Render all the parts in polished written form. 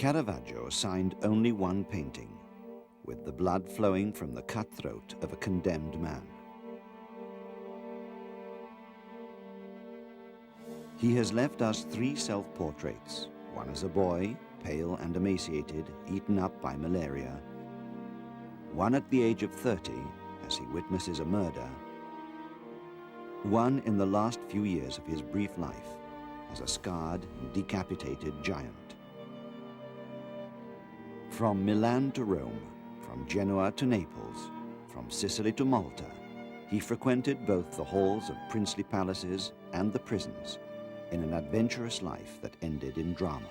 Caravaggio signed only one painting, with the blood flowing from the cut throat of a condemned man. He has left us 3 self-portraits, one as a boy, pale and emaciated, eaten up by malaria, one at the age of 30, as he witnesses a murder, one in the last few years of his brief life, as a scarred and decapitated giant. From Milan to Rome, from Genoa to Naples, from Sicily to Malta, he frequented both the halls of princely palaces and the prisons in an adventurous life that ended in drama.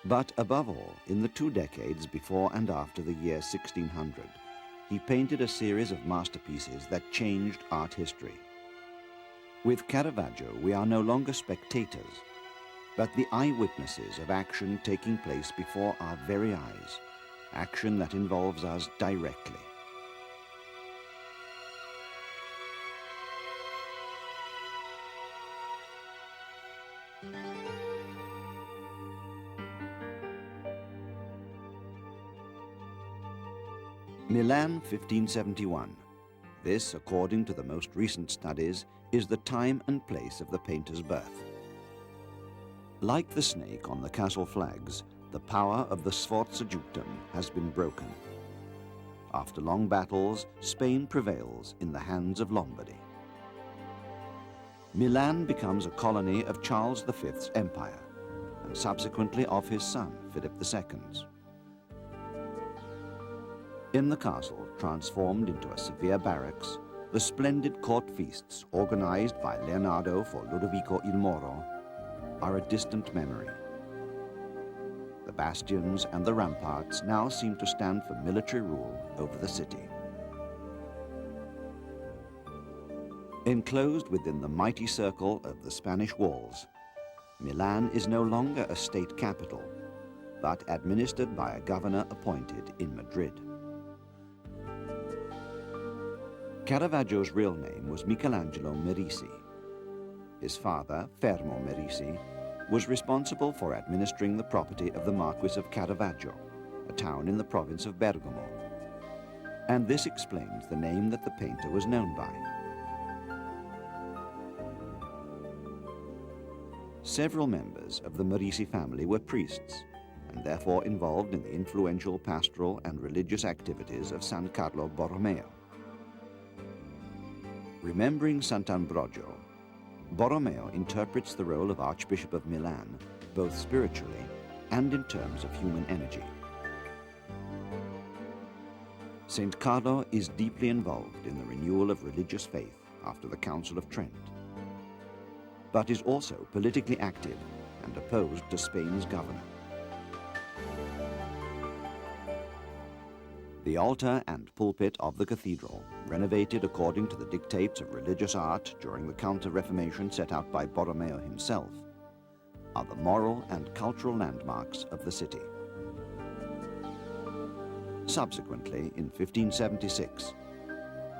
But above all, in the 2 decades before and after the year 1600, he painted a series of masterpieces that changed art history. With Caravaggio, we are no longer spectators, but the eyewitnesses of action taking place before our very eyes, action that involves us directly. Milan, 1571. This, according to the most recent studies, is the time and place of the painter's birth. Like the snake on the castle flags, the power of the Sforza Junctum has been broken. After long battles, Spain prevails in the hands of Lombardy. Milan becomes a colony of Charles V's empire, and subsequently of his son, Philip II's. In the castle, transformed into a severe barracks, the splendid court feasts organized by Leonardo for Ludovico il Moro are a distant memory. The bastions and the ramparts now seem to stand for military rule over the city. Enclosed within the mighty circle of the Spanish walls, Milan is no longer a state capital, but administered by a governor appointed in Madrid. Caravaggio's real name was Michelangelo Merisi. His father, Fermo Merisi, was responsible for administering the property of the Marquis of Caravaggio, a town in the province of Bergamo. And this explains the name that the painter was known by. Several members of the Merisi family were priests, and therefore involved in the influential pastoral and religious activities of San Carlo Borromeo. Remembering Sant'Ambrogio, Borromeo interprets the role of Archbishop of Milan both spiritually and in terms of human energy. St. Carlo is deeply involved in the renewal of religious faith after the Council of Trent, but is also politically active and opposed to Spain's governor. The altar and pulpit of the cathedral, renovated according to the dictates of religious art during the Counter Reformation set out by Borromeo himself, are the moral and cultural landmarks of the city. Subsequently, in 1576,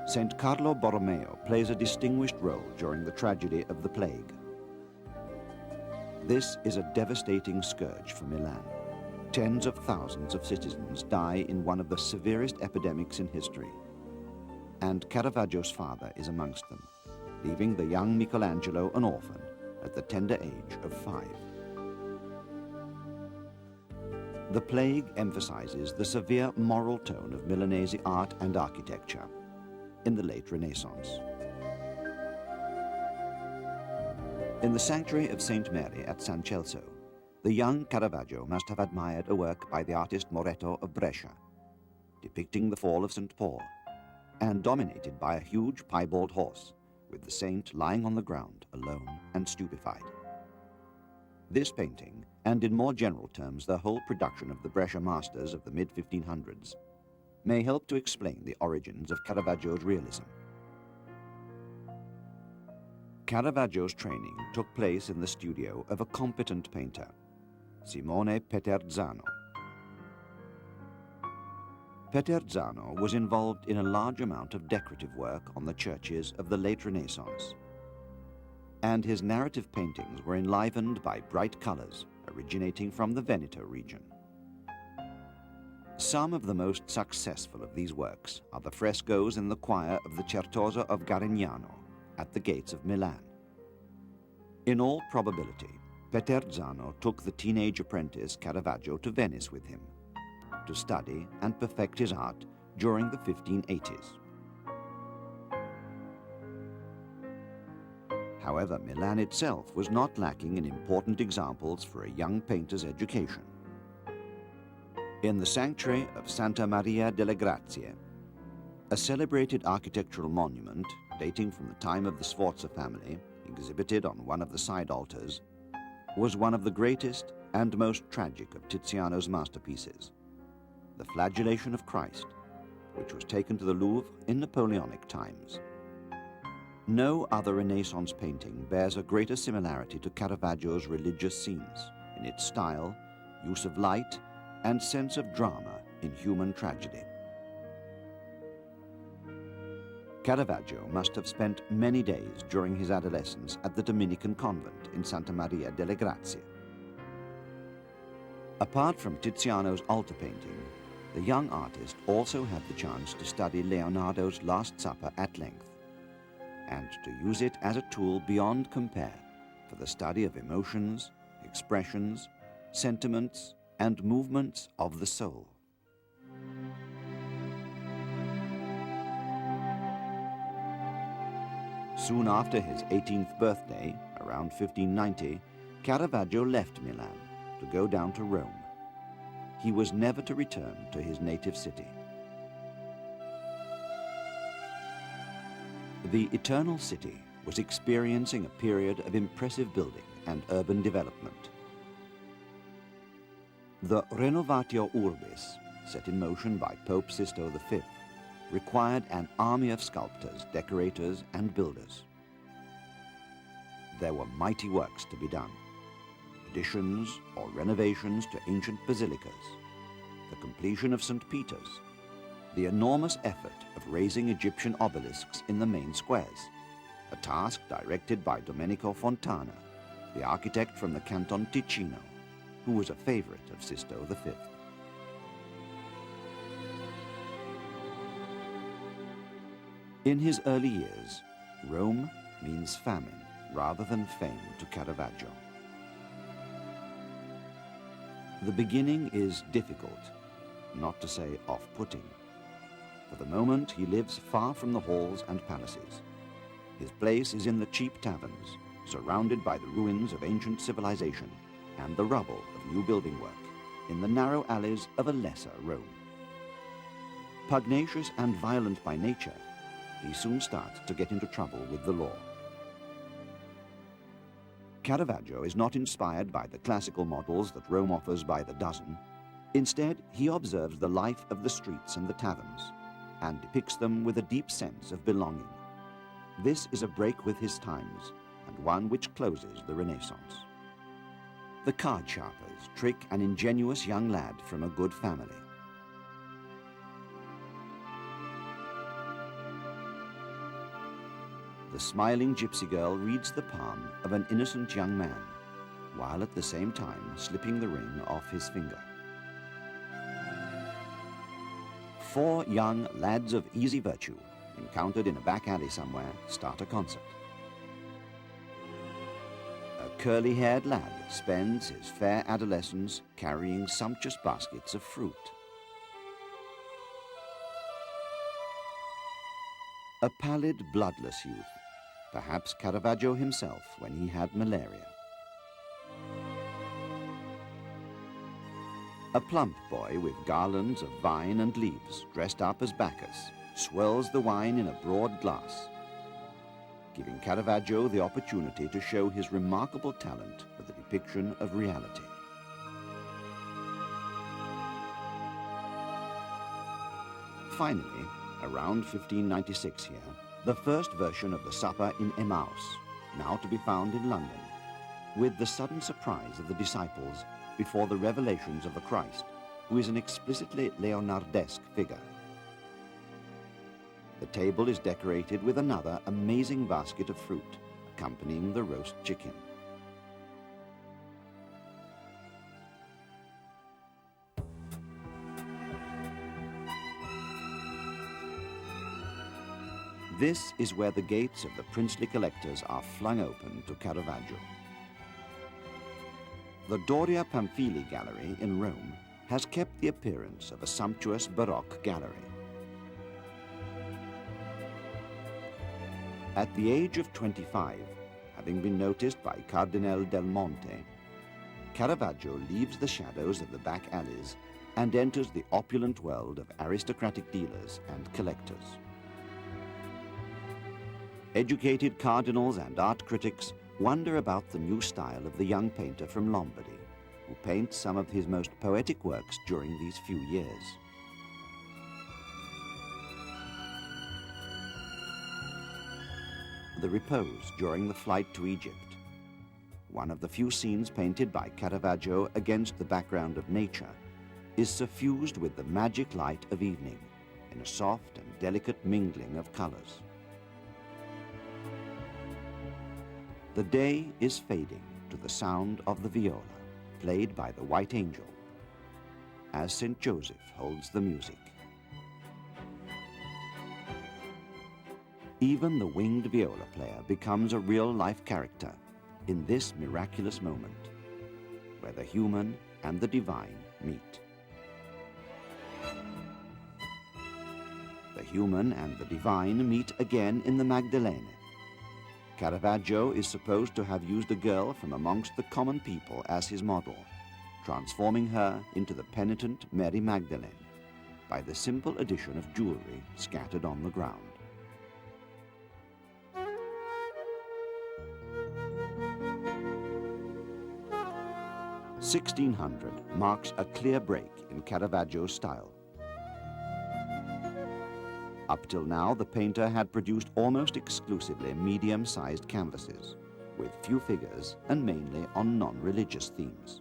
St. Carlo Borromeo plays a distinguished role during the tragedy of the plague. This is a devastating scourge for Milan. Tens of thousands of citizens die in one of the severest epidemics in history, and Caravaggio's father is amongst them, leaving the young Michelangelo an orphan at the tender age of 5. The plague emphasizes the severe moral tone of Milanese art and architecture in the late Renaissance. In the sanctuary of St. Mary at San Celso, the young Caravaggio must have admired a work by the artist Moretto of Brescia, depicting the fall of St. Paul, and dominated by a huge piebald horse, with the saint lying on the ground, alone and stupefied. This painting, and in more general terms the whole production of the Brescia masters of the mid-1500s, may help to explain the origins of Caravaggio's realism. Caravaggio's training took place in the studio of a competent painter, Simone Peterzano. Peterzano was involved in a large amount of decorative work on the churches of the late Renaissance, and his narrative paintings were enlivened by bright colors, a originating from the Veneto region. Some of the most successful of these works are the frescoes in the choir of the Certosa of Garignano at the gates of Milan. In all probability, Peterzano took the teenage apprentice Caravaggio to Venice with him to study and perfect his art during the 1580s. However, Milan itself was not lacking in important examples for a young painter's education. In the sanctuary of Santa Maria delle Grazie, a celebrated architectural monument dating from the time of the Sforza family, exhibited on one of the side altars, was one of the greatest and most tragic of Tiziano's masterpieces, the Flagellation of Christ, which was taken to the Louvre in Napoleonic times. No other Renaissance painting bears a greater similarity to Caravaggio's religious scenes in its style, use of light, and sense of drama in human tragedy. Caravaggio must have spent many days during his adolescence at the Dominican convent in Santa Maria delle Grazie. Apart from Tiziano's altar painting, the young artist also had the chance to study Leonardo's Last Supper at length, and to use it as a tool beyond compare for the study of emotions, expressions, sentiments, and movements of the soul. Soon after his 18th birthday, around 1590, Caravaggio left Milan to go down to Rome. He was never to return to his native city. The Eternal City was experiencing a period of impressive building and urban development. The Renovatio Urbis, set in motion by Pope Sisto V, required an army of sculptors, decorators, and builders. There were mighty works to be done: additions or renovations to ancient basilicas, the completion of St. Peter's, the enormous effort of raising Egyptian obelisks in the main squares, a task directed by Domenico Fontana, the architect from the Canton Ticino, who was a favorite of Sisto V. In his early years, Rome means famine rather than fame to Caravaggio. The beginning is difficult, not to say off-putting. For the moment, he lives far from the halls and palaces. His place is in the cheap taverns, surrounded by the ruins of ancient civilization and the rubble of new building work, in the narrow alleys of a lesser Rome. Pugnacious and violent by nature, he soon starts to get into trouble with the law. Caravaggio is not inspired by the classical models that Rome offers by the dozen. Instead, he observes the life of the streets and the taverns, and depicts them with a deep sense of belonging. This is a break with his times, and one which closes the Renaissance. The card sharpers trick an ingenious young lad from a good family. The smiling gypsy girl reads the palm of an innocent young man, while at the same time slipping the ring off his finger. 4 young lads of easy virtue, encountered in a back alley somewhere, start a concert. A curly-haired lad spends his fair adolescence carrying sumptuous baskets of fruit. A pallid, bloodless youth, perhaps Caravaggio himself when he had malaria. A plump boy with garlands of vine and leaves, dressed up as Bacchus, swirls the wine in a broad glass, giving Caravaggio the opportunity to show his remarkable talent for the depiction of reality. Finally, around 1596 here, the first version of the Supper in Emmaus, now to be found in London, with the sudden surprise of the disciples before the revelations of the Christ, who is an explicitly Leonardesque figure. The table is decorated with another amazing basket of fruit, accompanying the roast chicken. This is where the gates of the princely collectors are flung open to Caravaggio. The Doria Pamphili Gallery in Rome has kept the appearance of a sumptuous Baroque gallery. At the age of 25, having been noticed by Cardinal del Monte, Caravaggio leaves the shadows of the back alleys and enters the opulent world of aristocratic dealers and collectors. Educated cardinals and art critics wonder about the new style of the young painter from Lombardy, who paints some of his most poetic works during these few years. The repose during the flight to Egypt, one of the few scenes painted by Caravaggio against the background of nature, is suffused with the magic light of evening in a soft and delicate mingling of colors. The day is fading to the sound of the viola, played by the White Angel, as St. Joseph holds the music. Even the winged viola player becomes a real-life character in this miraculous moment, where the human and the divine meet. The human and the divine meet again in the Magdalene. Caravaggio is supposed to have used a girl from amongst the common people as his model, transforming her into the penitent Mary Magdalene by the simple addition of jewelry scattered on the ground. (1600) marks a clear break in Caravaggio's style. Up till now, the painter had produced almost exclusively medium-sized canvases, with few figures and mainly on non-religious themes.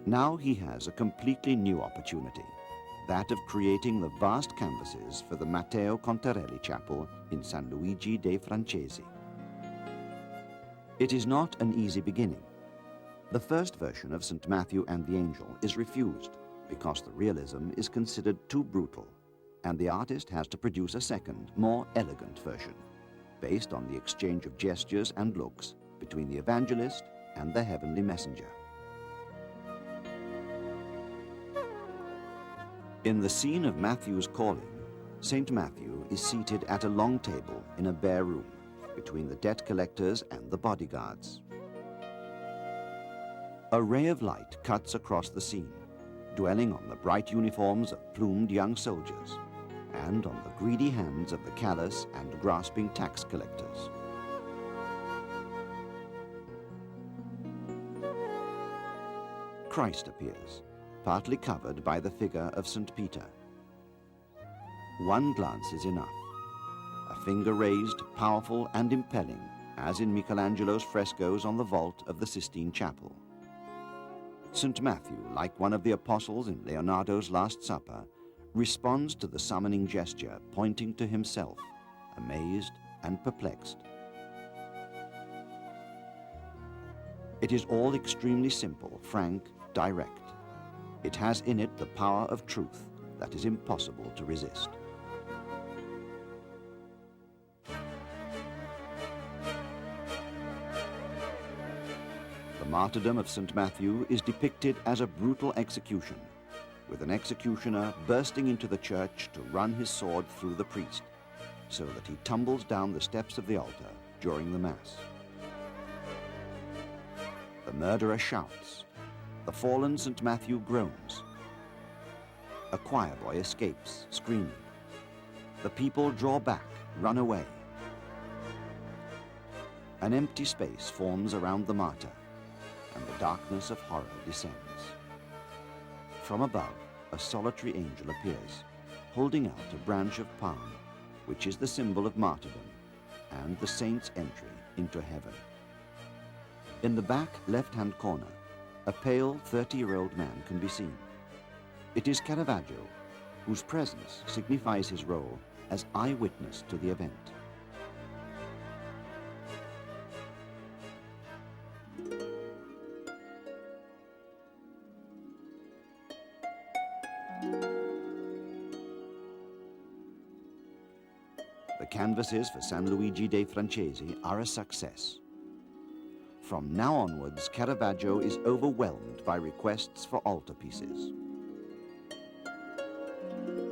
Now he has a completely new opportunity, that of creating the vast canvases for the Matteo Contarelli Chapel in San Luigi dei Francesi. It is not an easy beginning. The first version of St. Matthew and the Angel is refused because the realism is considered too brutal, and the artist has to produce a second, more elegant version, based on the exchange of gestures and looks between the evangelist and the heavenly messenger. In the scene of Matthew's calling, St. Matthew is seated at a long table in a bare room between the debt collectors and the bodyguards. A ray of light cuts across the scene, dwelling on the bright uniforms of plumed young soldiers and on the greedy hands of the callous and grasping tax collectors. Christ appears, partly covered by the figure of St. Peter. One glance is enough. A finger raised, powerful and impelling, as in Michelangelo's frescoes on the vault of the Sistine Chapel. St. Matthew, like one of the apostles in Leonardo's Last Supper, responds to the summoning gesture, pointing to himself, amazed and perplexed. It is all extremely simple, frank, direct. It has in it the power of truth that is impossible to resist. The martyrdom of St. Matthew is depicted as a brutal execution, with an executioner bursting into the church to run his sword through the priest, so that he tumbles down the steps of the altar during the Mass. The murderer shouts. The fallen St. Matthew groans. A choir boy escapes, screaming. The people draw back, run away. An empty space forms around the martyr, and the darkness of horror descends. From above, a solitary angel appears, holding out a branch of palm, which is the symbol of martyrdom and the saint's entry into heaven. In the back left-hand corner, a pale 30-year-old man can be seen. It is Caravaggio, whose presence signifies his role as eyewitness to the event. The canvases for San Luigi dei Francesi are a success. From now onwards, Caravaggio is overwhelmed by requests for altarpieces.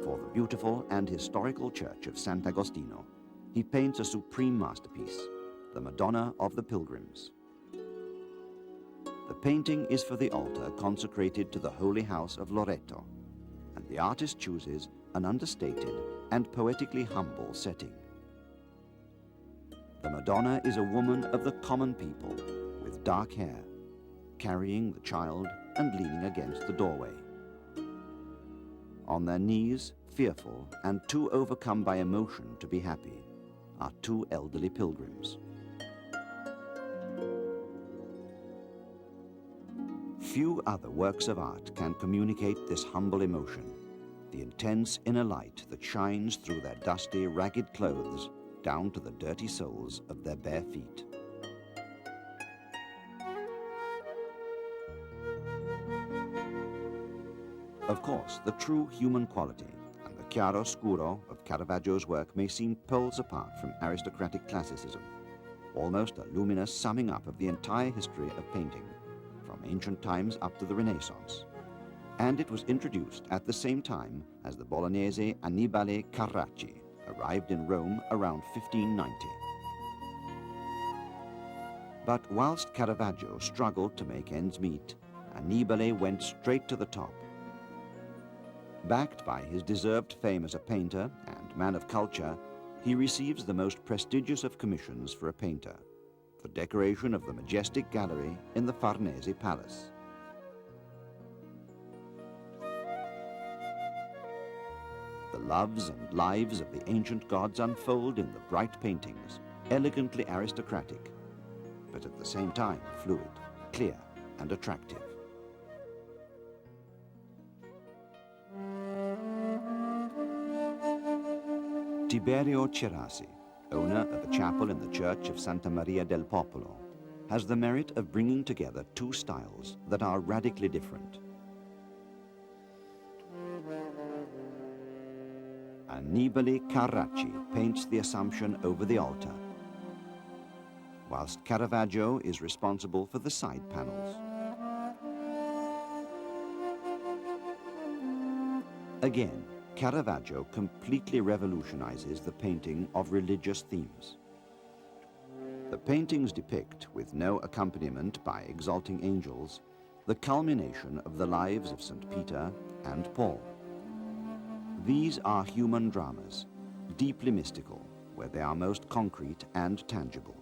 For the beautiful and historical church of Sant'Agostino, he paints a supreme masterpiece, the Madonna of the Pilgrims. The painting is for the altar consecrated to the Holy House of Loreto, and the artist chooses an understated and poetically humble setting. The Madonna is a woman of the common people with dark hair, carrying the child and leaning against the doorway. On their knees, fearful and too overcome by emotion to be happy, are two elderly pilgrims. Few other works of art can communicate this humble emotion, the intense inner light that shines through their dusty, ragged clothes down to the dirty soles of their bare feet. Of course, the true human quality and the chiaroscuro of Caravaggio's work may seem poles apart from aristocratic classicism, almost a luminous summing up of the entire history of painting, from ancient times up to the Renaissance. And it was introduced at the same time as the Bolognese Annibale Carracci arrived in Rome around 1590. But whilst Caravaggio struggled to make ends meet, Annibale went straight to the top. Backed by his deserved fame as a painter and man of culture, he receives the most prestigious of commissions for a painter, for decoration of the majestic gallery in the Farnese Palace. The loves and lives of the ancient gods unfold in the bright paintings, elegantly aristocratic, but at the same time fluid, clear, and attractive. Tiberio Cerasi, owner of a chapel in the church of Santa Maria del Popolo, has the merit of bringing together two styles that are radically different. Annibale Carracci paints the Assumption over the altar, whilst Caravaggio is responsible for the side panels. Again, Caravaggio completely revolutionizes the painting of religious themes. The paintings depict, with no accompaniment by exalting angels, the culmination of the lives of St. Peter and Paul. These are human dramas, deeply mystical, where they are most concrete and tangible.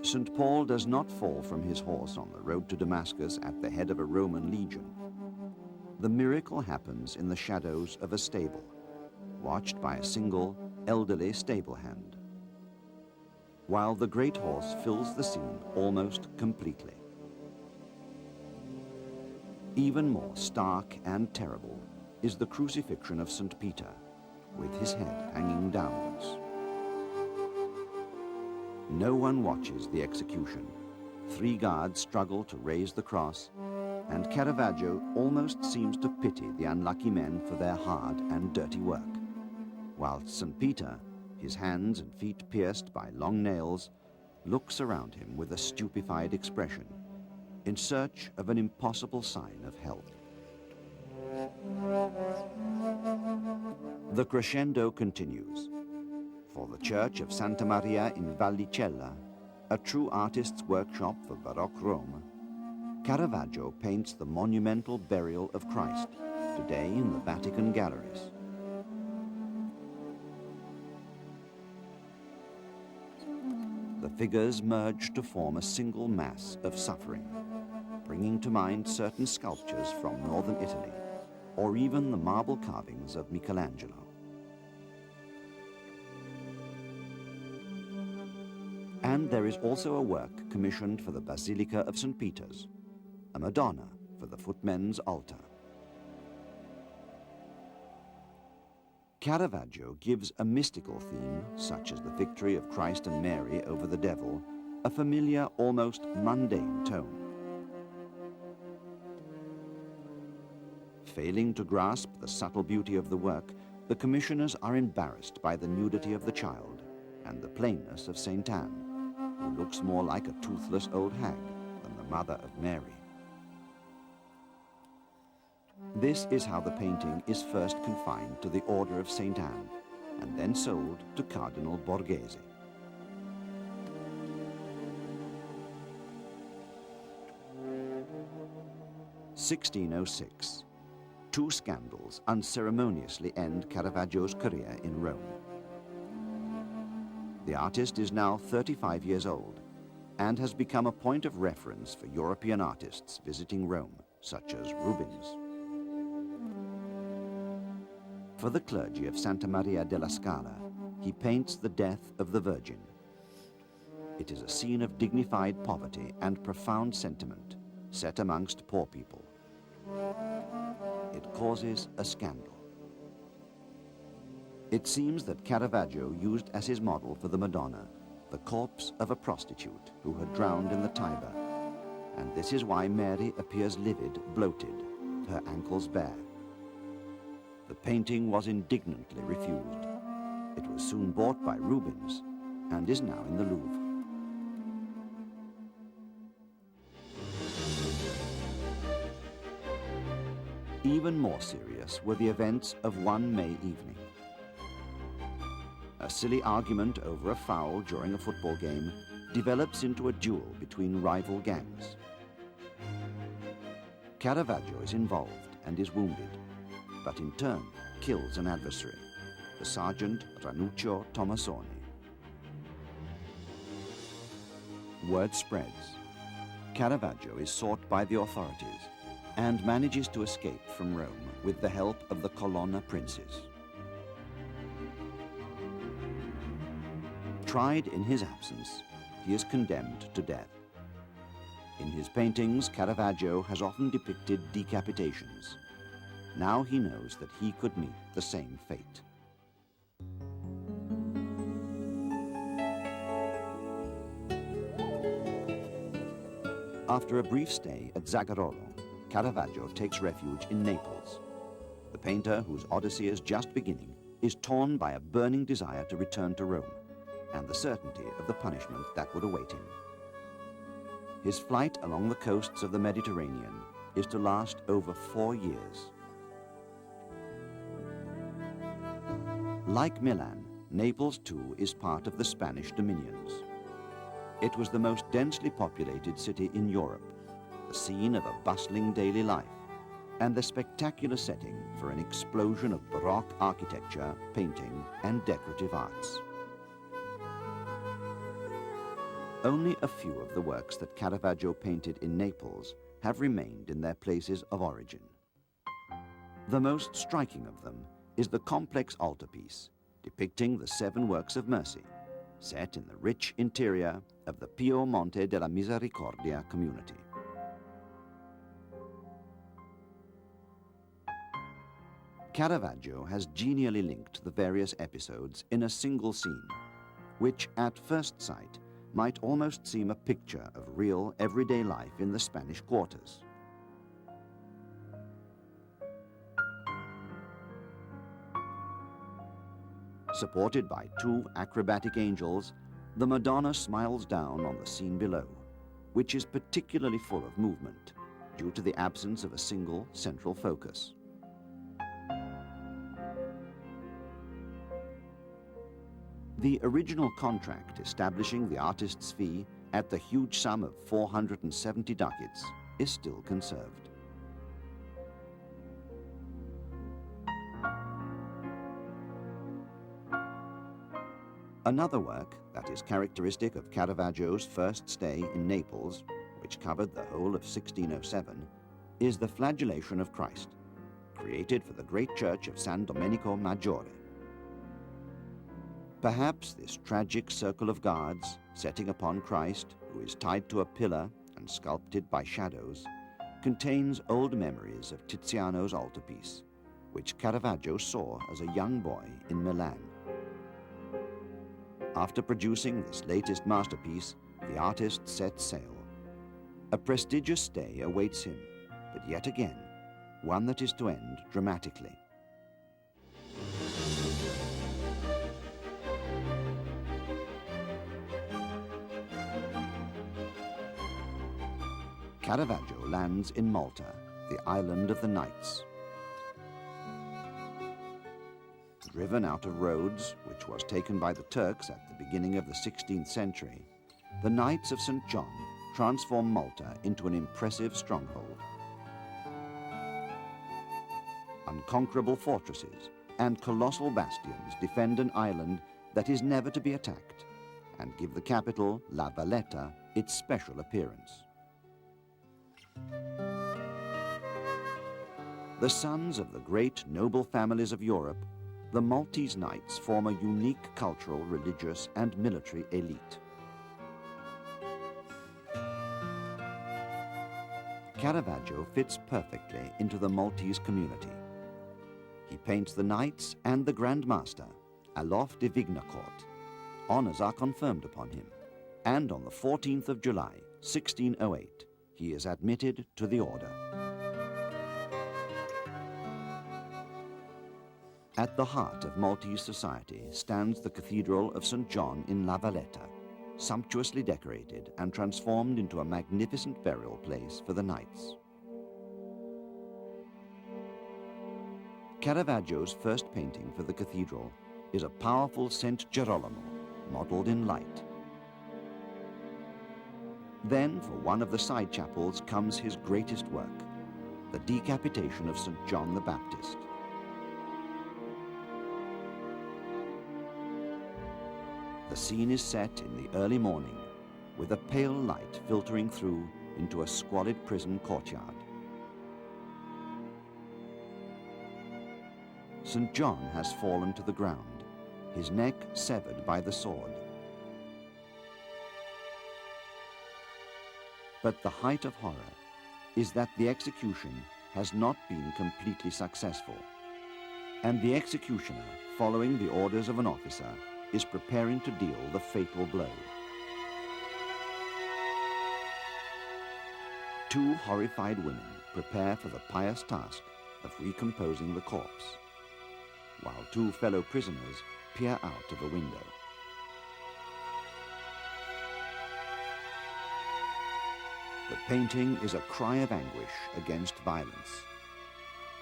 St. Paul does not fall from his horse on the road to Damascus at the head of a Roman legion. The miracle happens in the shadows of a stable, watched by a single, elderly stable hand, while the great horse fills the scene almost completely. Even more stark and terrible is the crucifixion of St. Peter, with his head hanging downwards. No one watches the execution. 3 guards struggle to raise the cross, and Caravaggio almost seems to pity the unlucky men for their hard and dirty work, whilst St. Peter, his hands and feet pierced by long nails, looks around him with a stupefied expression, in search of an impossible sign of help. The crescendo continues. For the church of Santa Maria in Vallicella, a true artist's workshop for Baroque Rome, Caravaggio paints the monumental burial of Christ, today in the Vatican galleries. The figures merge to form a single mass of suffering, bringing to mind certain sculptures from northern Italy, or even the marble carvings of Michelangelo. And there is also a work commissioned for the Basilica of St. Peter's, a Madonna for the footmen's altar. Caravaggio gives a mystical theme, such as the victory of Christ and Mary over the devil, a familiar, almost mundane tone. Failing to grasp the subtle beauty of the work, The commissioners are embarrassed by the nudity of the child and the plainness of Saint Anne, who looks more like a toothless old hag than the mother of Mary. This is how the painting is first confined to the order of Saint Anne and then sold to Cardinal Borghese. (1606). Two scandals unceremoniously end Caravaggio's career in Rome. The artist is now 35 years old and has become a point of reference for European artists visiting Rome, such as Rubens. For the clergy of Santa Maria della Scala, he paints the death of the Virgin. It is a scene of dignified poverty and profound sentiment, set amongst poor people. It causes a scandal. It seems that Caravaggio used as his model for the Madonna the corpse of a prostitute who had drowned in the Tiber, and this is why Mary appears livid, bloated, her ankles bare. The painting was indignantly refused. It was soon bought by Rubens and is now in the Louvre. Even more serious were the events of one May evening. A silly argument over a foul during a football game develops into a duel between rival gangs. Caravaggio is involved and is wounded, but in turn kills an adversary, the sergeant Ranuccio Tomasoni. Word spreads. Caravaggio is sought by the authorities and manages to escape from Rome with the help of the Colonna princes. Tried in his absence, he is condemned to death. In his paintings, Caravaggio has often depicted decapitations. Now he knows that he could meet the same fate. After a brief stay at Zagarolo, Caravaggio takes refuge in Naples. The painter, whose odyssey is just beginning, is torn by a burning desire to return to Rome and the certainty of the punishment that would await him. His flight along the coasts of the Mediterranean is to last over 4 years. Like Milan, Naples too is part of the Spanish dominions. It was the most densely populated city in Europe, the scene of a bustling daily life, and the spectacular setting for an explosion of baroque architecture, painting, and decorative arts. Only a few of the works that Caravaggio painted in Naples have remained in their places of origin. The most striking of them is the complex altarpiece depicting the 7 works of mercy, set in the rich interior of the Pio Monte della Misericordia community. Caravaggio has genially linked the various episodes in a single scene, which at first sight might almost seem a picture of real everyday life in the Spanish quarters. Supported by 2 acrobatic angels, the Madonna smiles down on the scene below, which is particularly full of movement due to the absence of a single central focus. The original contract establishing the artist's fee at the huge sum of 470 ducats is still conserved. Another work that is characteristic of Caravaggio's first stay in Naples, which covered the whole of 1607, is the Flagellation of Christ, created for the great church of San Domenico Maggiore. Perhaps this tragic circle of guards, setting upon Christ, who is tied to a pillar and sculpted by shadows, contains old memories of Tiziano's altarpiece, which Caravaggio saw as a young boy in Milan. After producing this latest masterpiece, the artist sets sail. A prestigious stay awaits him, but yet again, one that is to end dramatically. Caravaggio lands in Malta, the island of the Knights. Driven out of Rhodes, which was taken by the Turks at the beginning of the 16th century, the Knights of St. John transform Malta into an impressive stronghold. Unconquerable fortresses and colossal bastions defend an island that is never to be attacked and give the capital, La Valletta, its special appearance. The sons of the great noble families of Europe, the Maltese Knights form a unique cultural, religious, and military elite. Caravaggio fits perfectly into the Maltese community. He paints the knights and the Grand Master, aloft de Vignacourt. Honors are confirmed upon him, and on the 14th of July, 1608, he is admitted to the order. At the heart of Maltese society stands the Cathedral of St. John in La Valletta, sumptuously decorated and transformed into a magnificent burial place for the knights. Caravaggio's first painting for the cathedral is a powerful St. Girolamo, modeled in light. Then, for one of the side chapels comes his greatest work, the decapitation of St. John the Baptist. The scene is set in the early morning, with a pale light filtering through into a squalid prison courtyard. St. John has fallen to the ground, his neck severed by the sword. But the height of horror is that the execution has not been completely successful, and the executioner, following the orders of an officer, is preparing to deal the fatal blow. Two horrified women prepare for the pious task of recomposing the corpse, while two fellow prisoners peer out of a window. The painting is a cry of anguish against violence.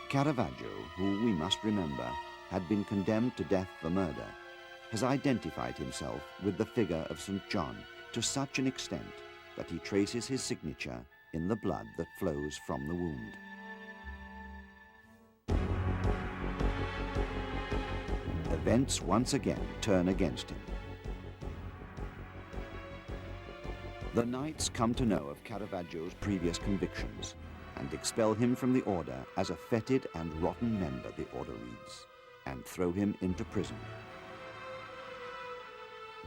Caravaggio, who we must remember had been condemned to death for murder, has identified himself with the figure of St. John to such an extent that he traces his signature in the blood that flows from the wound. Events once again turn against him. The knights come to know of Caravaggio's previous convictions and expel him from the order as a fetid and rotten member, the order reads, and throw him into prison.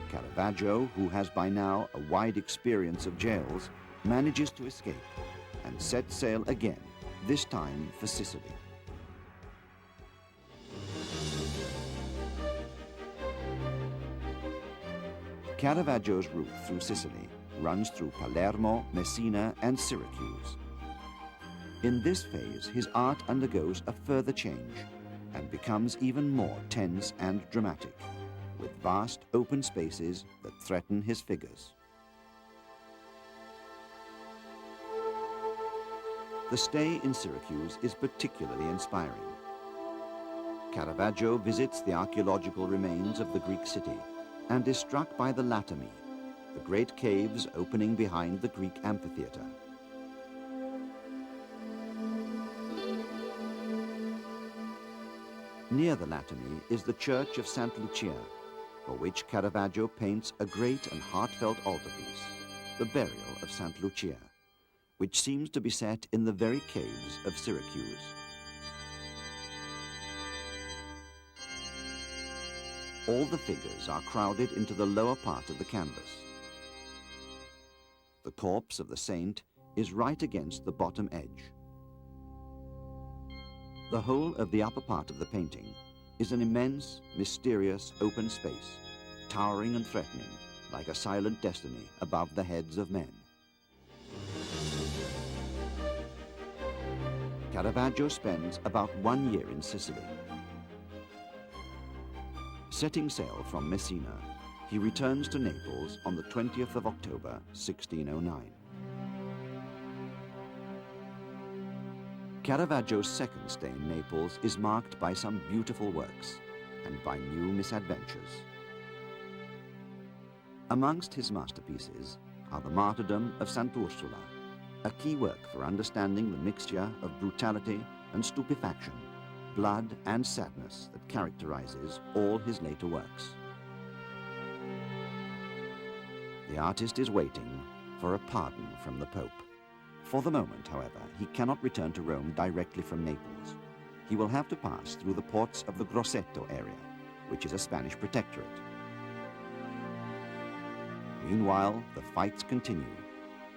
Caravaggio, who has by now a wide experience of jails, manages to escape and sets sail again, this time for Sicily. Caravaggio's route through Sicily runs through Palermo, Messina, and Syracuse. In this phase, his art undergoes a further change and becomes even more tense and dramatic, with vast open spaces that threaten his figures. The stay in Syracuse is particularly inspiring. Caravaggio visits the archaeological remains of the Greek city and is struck by the Latami, the great caves opening behind the Greek amphitheater. Near the Latami is the Church of Santa Lucia, for which Caravaggio paints a great and heartfelt altarpiece, the Burial of Santa Lucia, which seems to be set in the very caves of Syracuse. All the figures are crowded into the lower part of the canvas. The corpse of the saint is right against the bottom edge. The whole of the upper part of the painting is an immense, mysterious open space, towering and threatening like a silent destiny above the heads of men. Caravaggio spends about 1 year in Sicily. Setting sail from Messina, he returns to Naples on the 20th of October, 1609. Caravaggio's second stay in Naples is marked by some beautiful works and by new misadventures. Amongst his masterpieces are the Martyrdom of Sant'Ursula, a key work for understanding the mixture of brutality and stupefaction, blood and sadness that characterizes all his later works. The artist is waiting for a pardon from the Pope. For the moment, however, he cannot return to Rome directly from Naples. He will have to pass through the ports of the Grosseto area, which is a Spanish protectorate. Meanwhile, the fights continue.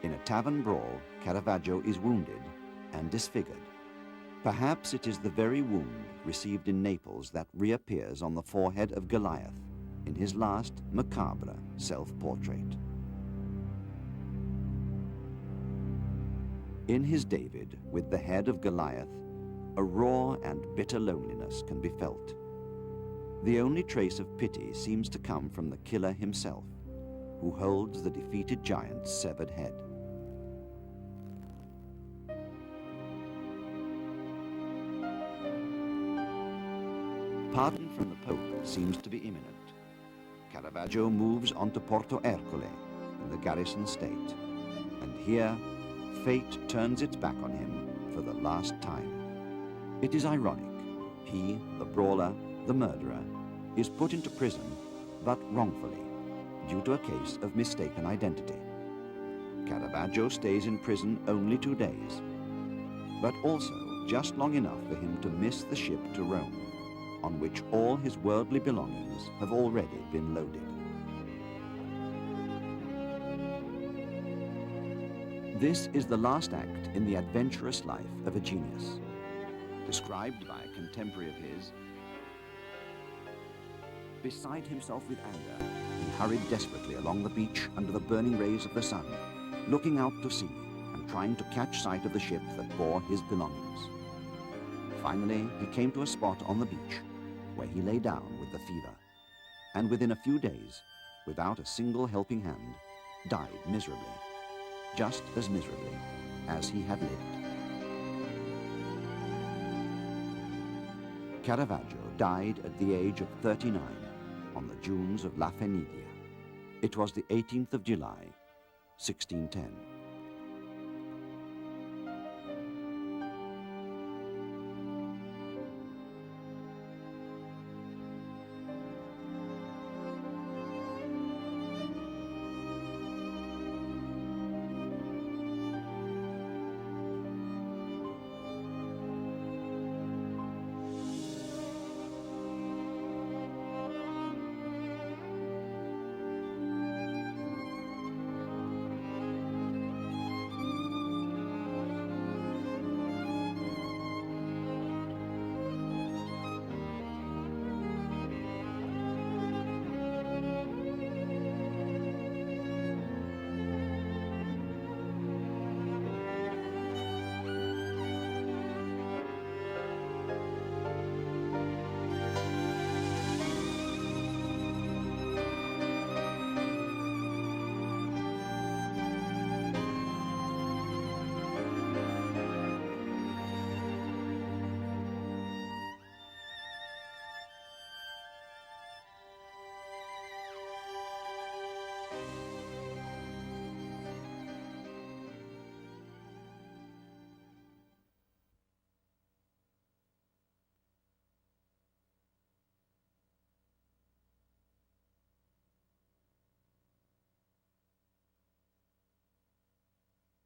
In a tavern brawl, Caravaggio is wounded and disfigured. Perhaps it is the very wound received in Naples that reappears on the forehead of Goliath in his last macabre self-portrait. In his David, with the head of Goliath, a raw and bitter loneliness can be felt. The only trace of pity seems to come from the killer himself, who holds the defeated giant's severed head. Pardon from the Pope seems to be imminent. Caravaggio moves on to Porto Ercole in the garrison state, and here fate turns its back on him for the last time. It is ironic. He, the brawler, the murderer, is put into prison, but wrongfully, due to a case of mistaken identity. Caravaggio stays in prison only 2 days, but also just long enough for him to miss the ship to Rome, on which all his worldly belongings have already been loaded. This is the last act in the adventurous life of a genius. Described by a contemporary of his, beside himself with anger, he hurried desperately along the beach under the burning rays of the sun, looking out to sea and trying to catch sight of the ship that bore his belongings. Finally, he came to a spot on the beach where he lay down with the fever, and within a few days, without a single helping hand, died miserably, just as miserably as he had lived. Caravaggio died at the age of 39 on the dunes of La Fenidia. It was the 18th of July, 1610.